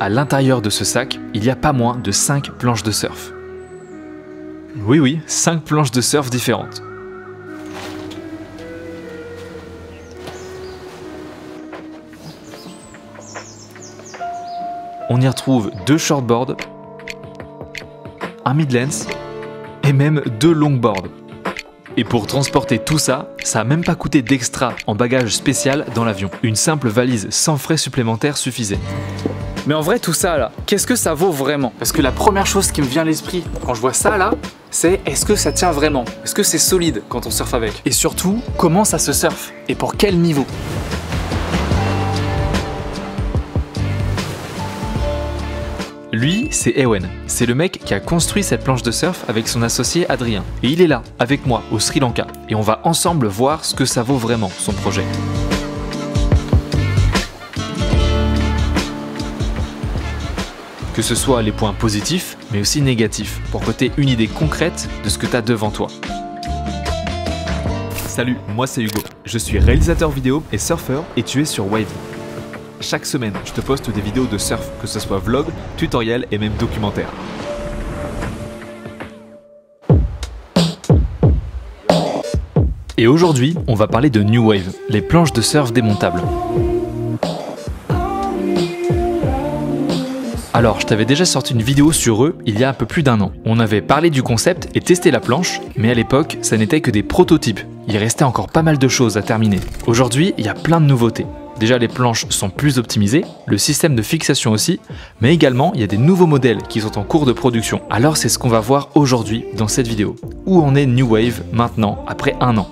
à l'intérieur de ce sac, il y a pas moins de 5 planches de surf. Oui, 5 planches de surf différentes. On y retrouve 2 shortboards, un mid-length et même 2 longboards. Et pour transporter tout ça, ça a même pas coûté d'extra en bagage spécial dans l'avion. Une simple valise sans frais supplémentaires suffisait. Mais en vrai, tout ça là, qu'est-ce que ça vaut vraiment? Parce que la première chose qui me vient à l'esprit quand je vois ça là, c'est est-ce que ça tient vraiment? Est-ce que c'est solide quand on surfe avec? Et surtout, comment ça se surfe? Et pour quel niveau? Lui, c'est Ewen. C'est le mec qui a construit cette planche de surf avec son associé Adrien. Et il est là, avec moi, au Sri Lanka. Et on va ensemble voir ce que ça vaut vraiment, son projet. Que ce soit les points positifs, mais aussi négatifs, pour que tu aies une idée concrète de ce que tu as devant toi. Salut, moi c'est Hugo. Je suis réalisateur vidéo et surfeur et tu es sur Wave. Chaque semaine, je te poste des vidéos de surf, que ce soit vlog, tutoriel et même documentaire. Et aujourd'hui, on va parler de New Wave, les planches de surf démontables. Alors, je t'avais déjà sorti une vidéo sur eux il y a un peu plus d'1 an. On avait parlé du concept et testé la planche, mais à l'époque, ça n'était que des prototypes. Il restait encore pas mal de choses à terminer. Aujourd'hui, il y a plein de nouveautés. Déjà, les planches sont plus optimisées, le système de fixation aussi, mais également, il y a des nouveaux modèles qui sont en cours de production. Alors, c'est ce qu'on va voir aujourd'hui dans cette vidéo. Où en est New Wave maintenant, après 1 an?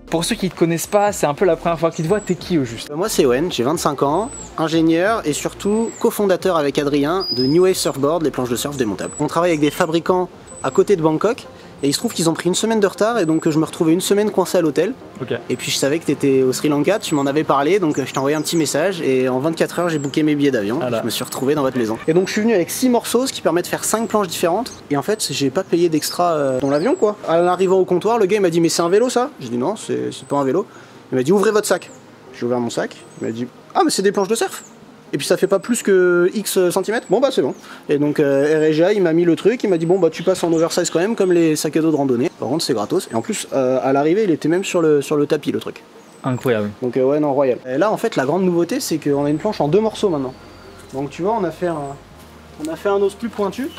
Pour ceux qui ne te connaissent pas, c'est un peu la première fois qu'ils te voient, t'es qui au juste? Moi c'est Ewen, j'ai 25 ans, ingénieur et surtout cofondateur avec Adrien de New Wave Surfboard, les planches de surf démontables. On travaille avec des fabricants à côté de Bangkok et il se trouve qu'ils ont pris 1 semaine de retard et donc je me retrouvais 1 semaine coincé à l'hôtel. Okay. Et puis je savais que tu étais au Sri Lanka, tu m'en avais parlé, donc je t'ai envoyé un petit message et en 24 heures j'ai booké mes billets d'avion. Voilà. Je me suis retrouvé dans votre maison. Et donc je suis venu avec 6 morceaux, ce qui permet de faire 5 planches différentes. Et en fait j'ai pas payé d'extra dans l'avion quoi. En arrivant au comptoir, le gars il m'a dit mais c'est un vélo ça? J'ai dit non, c'est pas un vélo. Il m'a dit ouvrez votre sac. J'ai ouvert mon sac, il m'a dit ah mais c'est des planches de surf. Et puis ça fait pas plus que X centimètres, bon bah c'est bon. Et donc RJA il m'a mis le truc, il m'a dit bon bah tu passes en oversize quand même comme les sacs à dos de randonnée. Par contre c'est gratos. Et en plus à l'arrivée il était même sur le tapis le truc. Incroyable. Donc ouais non royal. Et là en fait la grande nouveauté c'est qu'on a une planche en 2 morceaux maintenant. Donc tu vois on a fait un os plus pointu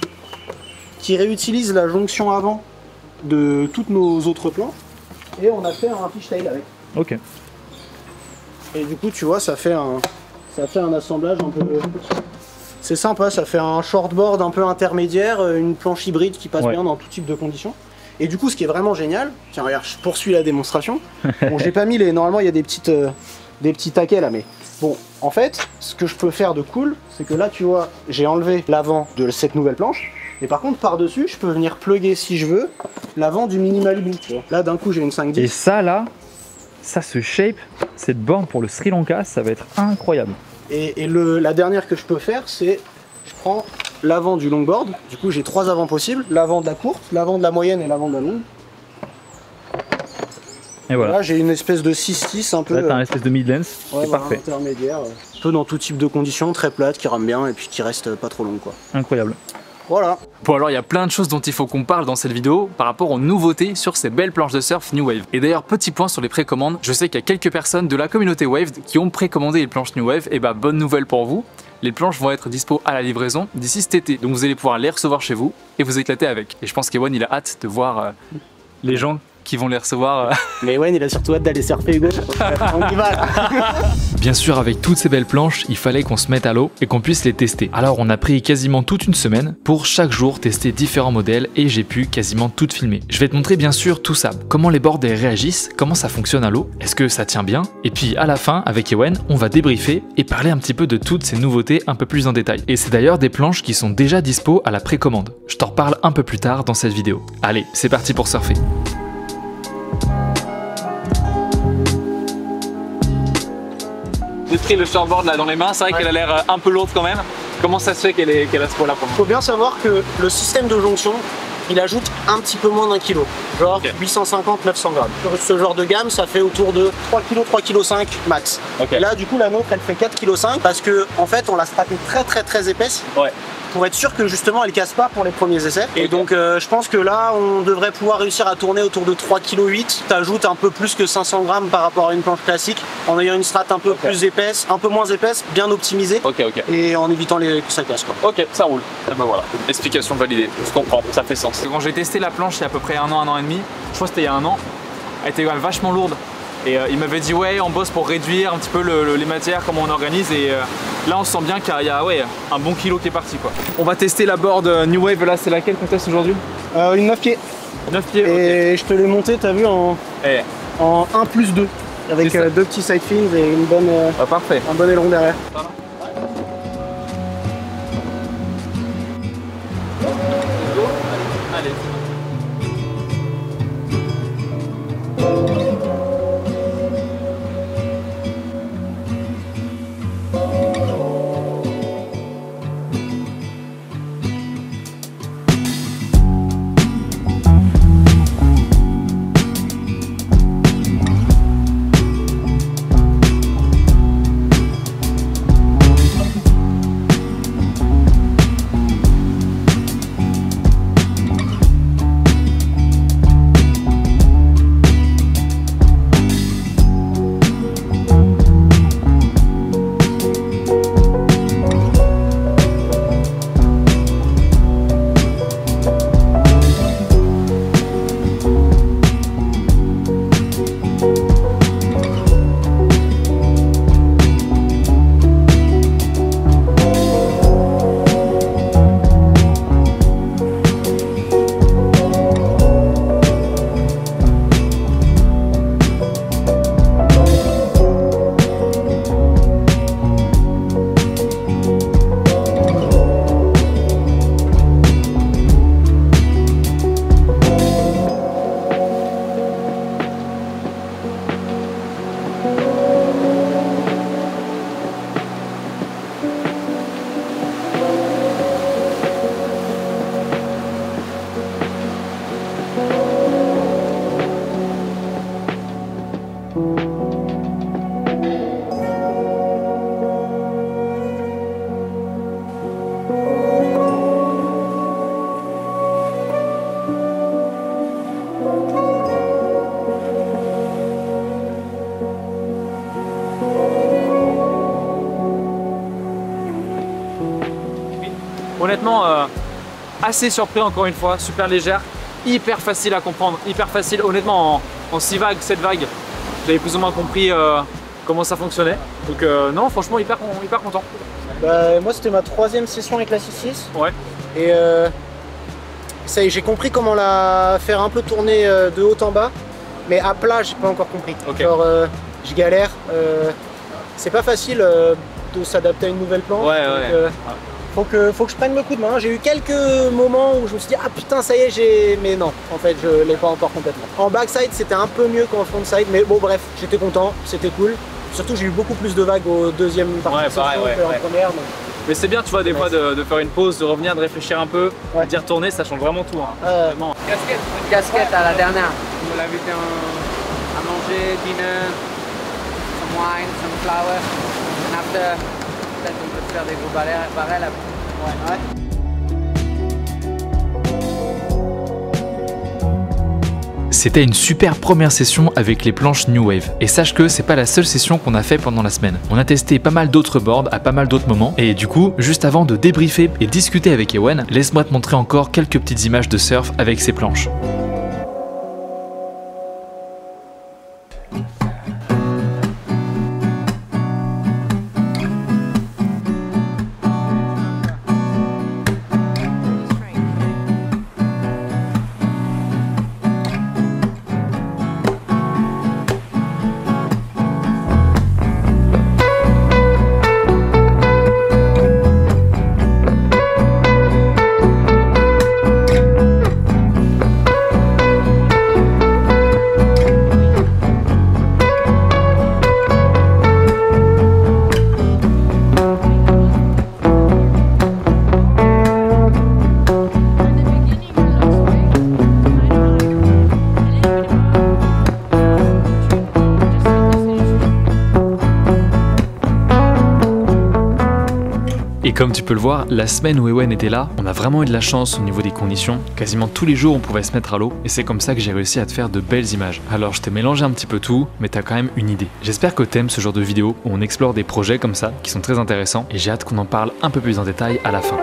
qui réutilise la jonction avant de toutes nos autres planches. Et on a fait un fishtail avec. Ok. Et du coup tu vois ça fait un assemblage un peu... C'est sympa, ça fait un shortboard un peu intermédiaire, une planche hybride qui passe bien dans tout type de conditions. Et du coup ce qui est vraiment génial, tiens regarde je poursuis la démonstration. Bon j'ai pas mis les... Normalement il y a des petits taquets là mais... Bon en fait ce que je peux faire de cool c'est que là tu vois j'ai enlevé l'avant de cette nouvelle planche. Et par contre par dessus je peux venir plugger si je veux l'avant du Mini Malibu. Là d'un coup j'ai une 510. Et ça là, ça se shape, cette borne pour le Sri Lanka, ça va être incroyable. Et la dernière que je peux faire, c'est je prends l'avant du longboard. Du coup, j'ai 3 avants possibles. L'avant de la courte, l'avant de la moyenne et l'avant de la longue. Et voilà. Là, j'ai une espèce de 6-6 un peu... Là, t'as un espèce de mid-length, ouais, c'est parfait. Intermédiaire. Un peu dans tout type de conditions, très plate, qui rame bien et puis qui reste pas trop longue, quoi. Incroyable. Voilà. Bon alors il y a plein de choses dont il faut qu'on parle dans cette vidéo par rapport aux nouveautés sur ces belles planches de surf New Wave. Et d'ailleurs petit point sur les précommandes, je sais qu'il y a quelques personnes de la communauté Wave qui ont précommandé les planches New Wave, et bah bonne nouvelle pour vous, les planches vont être dispo à la livraison d'ici cet été, donc vous allez pouvoir les recevoir chez vous et vous éclater avec. Et je pense qu'Ewen il a hâte de voir les gens qui vont les recevoir. Mais Ewen il a surtout hâte d'aller surfer Hugo, on y va là. Bien sûr, avec toutes ces belles planches, il fallait qu'on se mette à l'eau et qu'on puisse les tester. Alors on a pris quasiment toute une semaine pour chaque jour tester différents modèles et j'ai pu quasiment tout filmer. Je vais te montrer bien sûr tout ça, comment les boards réagissent, comment ça fonctionne à l'eau, est-ce que ça tient bien, et puis à la fin avec Ewen, on va débriefer et parler un petit peu de toutes ces nouveautés un peu plus en détail. Et c'est d'ailleurs des planches qui sont déjà dispo à la précommande. Je t'en reparle un peu plus tard dans cette vidéo. Allez, c'est parti pour surfer. J'ai pris le shortboard là dans les mains, c'est vrai qu'elle a l'air un peu lourde quand même. Comment ça se fait qu'elle a ce poids là pour moi? Faut bien savoir que le système de jonction il ajoute un petit peu moins d'un kilo, genre 850-900 grammes. Sur ce genre de gamme, ça fait autour de 3 kg, 3 kg 5 max. Et là, du coup, la nôtre, elle fait 4 kg 5 parce que en fait, on l'a strappée très épaisse. Pour être sûr que justement elle casse pas pour les premiers essais. Et donc je pense que là on devrait pouvoir réussir à tourner autour de 3,8 kg. T'ajoutes un peu plus que 500 grammes par rapport à une planche classique en ayant une strate un peu plus épaisse, un peu moins épaisse, bien optimisée. Et en évitant que ça casse quoi. Ok, ça roule. Et ben voilà, explication validée, je comprends, ça fait sens. Quand j'ai testé la planche il y a à peu près un an et demi, je crois que c'était il y a un an, elle était quand même vachement lourde. Et il m'avait dit ouais on bosse pour réduire un petit peu les matières, comment on organise et là on sent bien qu'il y a un bon kilo qui est parti quoi. On va tester la board New Wave, là c'est laquelle qu'on teste aujourd'hui? Une 9 pieds. 9 pieds. Et je te l'ai monté, t'as vu, en 1+2 avec deux petits side fins et une bonne, parfait. un bon aileron derrière. Allez. Honnêtement, assez surpris encore une fois, super légère, hyper facile à comprendre, hyper facile. Honnêtement, en 6 vagues, 7 vagues, j'avais plus ou moins compris comment ça fonctionnait. Donc non, franchement, hyper content. Bah, moi, c'était ma 3e session avec la 6.6. Ouais. Et ça y est, j'ai compris comment la faire un peu tourner de haut en bas, mais à plat, j'ai pas encore compris. Genre, je galère. C'est pas facile de s'adapter à une nouvelle planche. Faut que je prenne le coup de main. J'ai eu quelques moments où je me suis dit ah putain ça y est mais non en fait je l'ai pas encore complètement. En backside c'était un peu mieux qu'en frontside mais bon bref j'étais content, c'était cool. Surtout j'ai eu beaucoup plus de vagues au deuxième partie de session qu'en première. Donc... Mais c'est bien tu vois des fois de faire une pause, de revenir, de réfléchir un peu, d'y retourner, ça change vraiment tout. Vraiment. Une casquette à la dernière. Vous l'invitez à manger, dinner, some wine, some flour, and after peut-être on peut faire des gros barrels après. C'était une super première session avec les planches New Wave. Et sache que c'est pas la seule session qu'on a fait pendant la semaine. On a testé pas mal d'autres boards à pas mal d'autres moments. Et du coup, juste avant de débriefer et discuter avec Ewen, laisse-moi te montrer encore quelques petites images de surf avec ces planches. comme tu peux le voir, la semaine où Ewen était là, on a vraiment eu de la chance au niveau des conditions. Quasiment tous les jours on pouvait se mettre à l'eau et c'est comme ça que j'ai réussi à te faire de belles images. Alors je t'ai mélangé un petit peu tout, mais t'as quand même une idée. J'espère que t'aimes ce genre de vidéo où on explore des projets comme ça qui sont très intéressants et j'ai hâte qu'on en parle un peu plus en détail à la fin.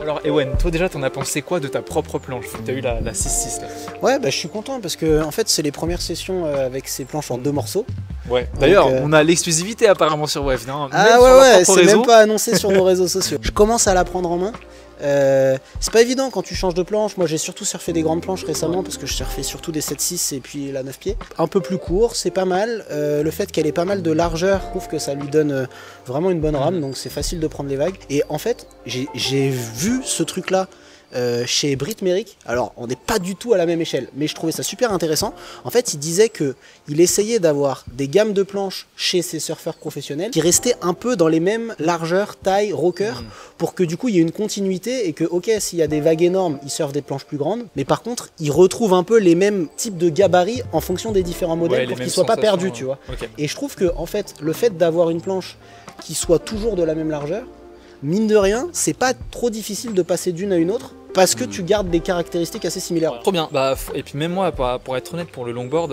Alors Ewen, toi déjà t'en as pensé quoi de ta propre planche? T'as eu la 6-6 là. Ouais, bah je suis content parce que en fait c'est les premières sessions avec ces planches en 2 morceaux. Ouais, d'ailleurs on a l'exclusivité apparemment sur Wave, non? Ah ouais, c'est même pas annoncé sur nos réseaux sociaux. Je commence à la prendre en main. C'est pas évident quand tu changes de planche. Moi j'ai surtout surfé des grandes planches récemment parce que je surfais surtout des 7-6 et puis la 9 pieds. Un peu plus court, c'est pas mal. Le fait qu'elle ait pas mal de largeur prouve que ça lui donne vraiment une bonne rame, donc c'est facile de prendre les vagues. Et en fait, j'ai vu ce truc là chez Britt Merrick. Alors on n'est pas du tout à la même échelle, mais je trouvais ça super intéressant. En fait il disait qu'il essayait d'avoir des gammes de planches chez ses surfeurs professionnels qui restaient un peu dans les mêmes largeurs, tailles, rockers, pour que du coup il y ait une continuité et que ok, s'il y a des vagues énormes, ils surfent des planches plus grandes, mais par contre ils retrouvent un peu les mêmes types de gabarits en fonction des différents modèles, pour qu'ils soient pas perdus, tu vois. Okay. Et je trouve que en fait le fait d'avoir une planche qui soit toujours de la même largeur, mine de rien, c'est pas trop difficile de passer d'une à une autre parce que tu gardes des caractéristiques assez similaires. Ouais. Trop bien. Bah, et puis même moi, pour être honnête, pour le longboard,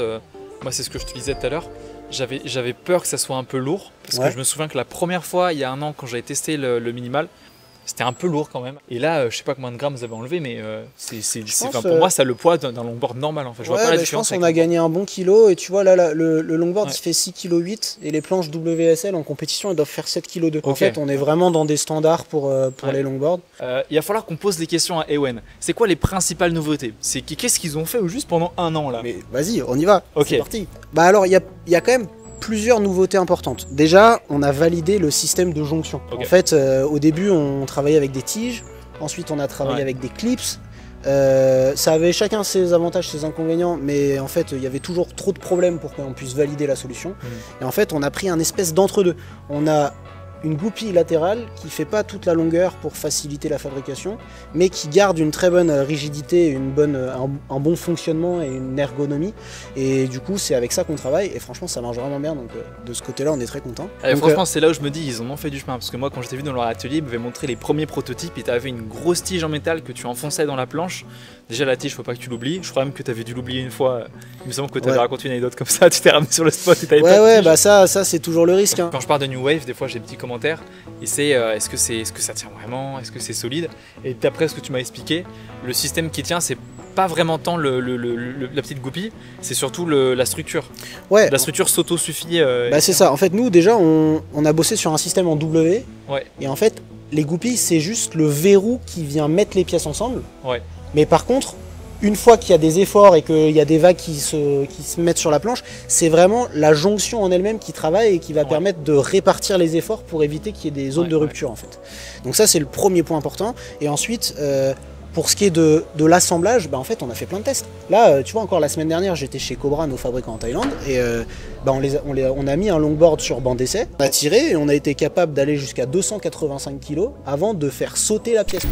moi c'est ce que je te disais tout à l'heure, j'avais peur que ça soit un peu lourd parce que je me souviens que la première fois, il y a 1 an, quand j'avais testé le minimal, c'était un peu lourd quand même. Et là, je sais pas combien de grammes vous avez enlevé, mais pour moi, ça a le poids d'un longboard normal en fait. Je vois pas la différence. Je pense qu'on a gagné un bon kilo. Et tu vois, là, le longboard, il fait 6,8 kg. Et les planches WSL en compétition, elles doivent faire 7,2 kg. Okay. En fait, on est vraiment dans des standards pour les longboards. Il va falloir qu'on pose des questions à Ewen. C'est quoi les principales nouveautés? Qu'est-ce qu'ils ont fait au juste pendant 1 an là? Mais vas-y, on y va. C'est parti. Bah alors, il y a quand même plusieurs nouveautés importantes. Déjà, on a validé le système de jonction. En fait, au début, on travaillait avec des tiges. Ensuite, on a travaillé avec des clips. Ça avait chacun ses avantages, ses inconvénients, mais en fait, il y avait toujours trop de problèmes pour qu'on puisse valider la solution. Et en fait, on a pris un espèce d'entre-deux. On a une goupille latérale qui fait pas toute la longueur pour faciliter la fabrication, mais qui garde une très bonne rigidité, un bon fonctionnement et une ergonomie. Et du coup, c'est avec ça qu'on travaille. Et franchement, ça marche vraiment bien. Donc, de ce côté-là, on est très content. Franchement, c'est là où je me dis, ils en ont fait du chemin. Parce que moi, quand je t'ai vu dans leur atelier, ils m'avaient montré les premiers prototypes. Et tu avais une grosse tige en métal que tu enfonçais dans la planche. Déjà, la tige, faut pas que tu l'oublies. Je crois même que tu avais dû l'oublier une fois. Il me semble que tu avais raconté une anecdote comme ça. Tu t'es ramené sur le spot et t'avais pas de tige. Bah ça c'est toujours le risque. Hein. Quand je parle de New Wave, des fois, j'ai des petits commentaires. Et c'est est-ce que ça tient vraiment, est-ce que c'est solide? Et d'après ce que tu m'as expliqué, le système qui tient, c'est pas vraiment tant la petite goupille, c'est surtout la structure. Ouais. La structure s'auto-suffit. C'est ça. En fait, nous déjà, on a bossé sur un système en W. Ouais. Et en fait, les goupilles, c'est juste le verrou qui vient mettre les pièces ensemble. Ouais. Mais par contre, une fois qu'il y a des efforts et qu'il y a des vagues qui se mettent sur la planche, c'est vraiment la jonction en elle-même qui travaille et qui va permettre de répartir les efforts pour éviter qu'il y ait des zones de rupture en fait. Donc ça c'est le premier point important. Et ensuite, pour ce qui est de l'assemblage, en fait on a fait plein de tests. Là, tu vois, encore la semaine dernière, j'étais chez Cobra, nos fabricants en Thaïlande, et on a mis un longboard sur banc d'essai, on a tiré et on a été capable d'aller jusqu'à 285 kg avant de faire sauter la pièce.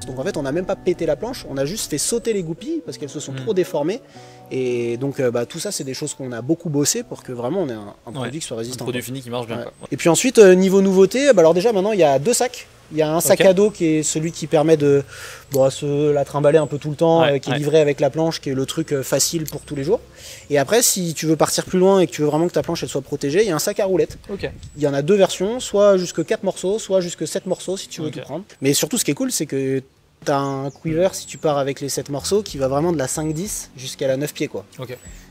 Donc en fait on n'a même pas pété la planche, on a juste fait sauter les goupilles parce qu'elles se sont trop déformées. Et donc tout ça c'est des choses qu'on a beaucoup bossé pour que vraiment on ait un produit qui soit résistant. Un produit fini qui marche bien. Ouais. Et puis ensuite niveau nouveauté, alors déjà maintenant il y a 2 sacs Il y a un sac à dos qui est celui qui permet de se la trimballer un peu tout le temps, qui est livré avec la planche, qui est le truc facile pour tous les jours. Et après, si tu veux partir plus loin et que tu veux vraiment que ta planche elle soit protégée, il y a un sac à roulettes. Il y en a 2 versions, soit jusque 4 morceaux, soit jusque 7 morceaux si tu veux tout prendre. Mais surtout, ce qui est cool, c'est que tu as un quiver, si tu pars avec les 7 morceaux, qui va vraiment de la 5-10 jusqu'à la 9 pieds, quoi.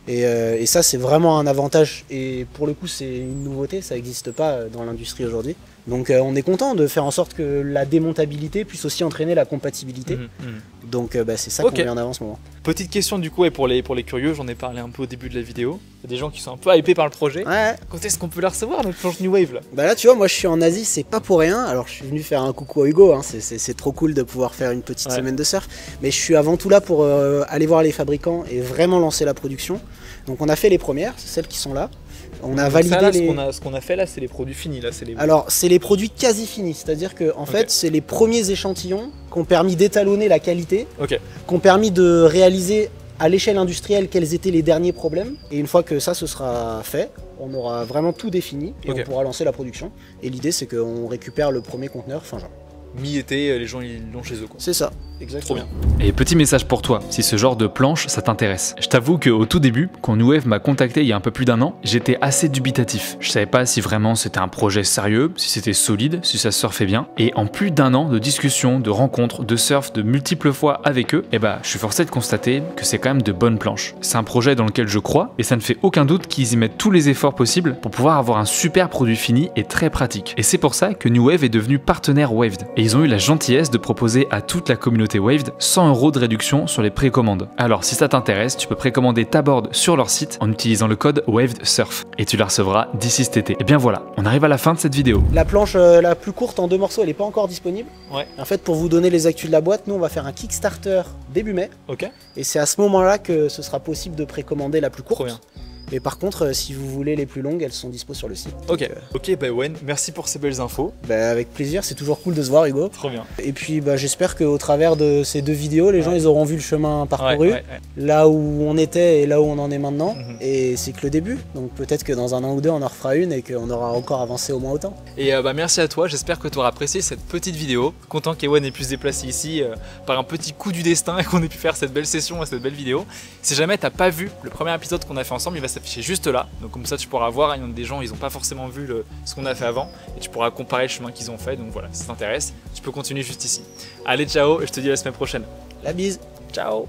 Et ça, c'est vraiment un avantage. Et pour le coup, c'est une nouveauté, ça n'existe pas dans l'industrie aujourd'hui. Donc on est content de faire en sorte que la démontabilité puisse aussi entraîner la compatibilité. Donc c'est ça qu'on met en avant en ce moment. Petite question du coup, et pour les curieux, j'en ai parlé un peu au début de la vidéo. Il y a des gens qui sont un peu hypés par le projet. Quand est-ce qu'on peut la recevoir, notre planche New Wave là? Là tu vois, moi je suis en Asie, c'est pas pour rien. Alors je suis venu faire un coucou à Hugo, hein. C'est trop cool de pouvoir faire une petite semaine de surf. Mais je suis avant tout là pour aller voir les fabricants et vraiment lancer la production. Donc on a fait les premières, celles qui sont là. On a validé ce qu'on a fait là, c'est les produits finis là, Alors c'est les produits quasi finis, c'est-à-dire que en fait c'est les premiers échantillons qui ont permis d'étalonner la qualité, qui ont permis de réaliser à l'échelle industrielle quels étaient les derniers problèmes. Et une fois que ça se sera fait, on aura vraiment tout défini et on pourra lancer la production. Et l'idée c'est qu'on récupère le premier conteneur fin juin. Mi-été, les gens ils l'ont chez eux quoi. C'est ça, exactement. Trop bien. Et petit message pour toi, si ce genre de planche ça t'intéresse. Je t'avoue qu'au tout début, quand New Wave m'a contacté il y a un peu plus d'1 an, j'étais assez dubitatif. Je savais pas si vraiment c'était un projet sérieux, si c'était solide, si ça surfait bien. Et en plus d'1 an de discussions, de rencontres, de surf de multiples fois avec eux, je suis forcé de constater que c'est quand même de bonnes planches. C'est un projet dans lequel je crois et ça ne fait aucun doute qu'ils y mettent tous les efforts possibles pour pouvoir avoir un super produit fini et très pratique. Et c'est pour ça que New Wave est devenu partenaire Waved. Et ils ont eu la gentillesse de proposer à toute la communauté Waved 100 € de réduction sur les précommandes. Alors si ça t'intéresse, tu peux précommander ta board sur leur site en utilisant le code WAVEDSURF et tu la recevras d'ici cet été. Et bien voilà, on arrive à la fin de cette vidéo. La planche la plus courte en 2 morceaux, elle n'est pas encore disponible. En fait, pour vous donner les actus de la boîte, nous on va faire un Kickstarter début mai. Et c'est à ce moment-là que ce sera possible de précommander la plus courte. Trop bien. Mais par contre, si vous voulez les plus longues, elles sont dispo sur le site. Ok, Owen, merci pour ces belles infos. Avec plaisir, c'est toujours cool de se voir, Hugo. Trop bien. Et puis j'espère qu'au travers de ces 2 vidéos, les gens ils auront vu le chemin parcouru, là où on était et là où on en est maintenant. Et c'est que le début, donc peut-être que dans 1 an ou 2, on en refera une et qu'on aura encore avancé au moins autant. Et merci à toi, j'espère que tu auras apprécié cette petite vidéo. Content qu'Ewan ait pu se déplacer ici par un petit coup du destin et qu'on ait pu faire cette belle session et cette belle vidéo. Si jamais t'as pas vu le premier épisode qu'on a fait ensemble, il va s'afficher juste là. Donc comme ça tu pourras voir, il y a des gens ils n'ont pas forcément vu ce qu'on a fait avant et tu pourras comparer le chemin qu'ils ont fait. Donc voilà, si ça t'intéresse, tu peux continuer juste ici. Allez, ciao et je te dis à la semaine prochaine. La bise. Ciao.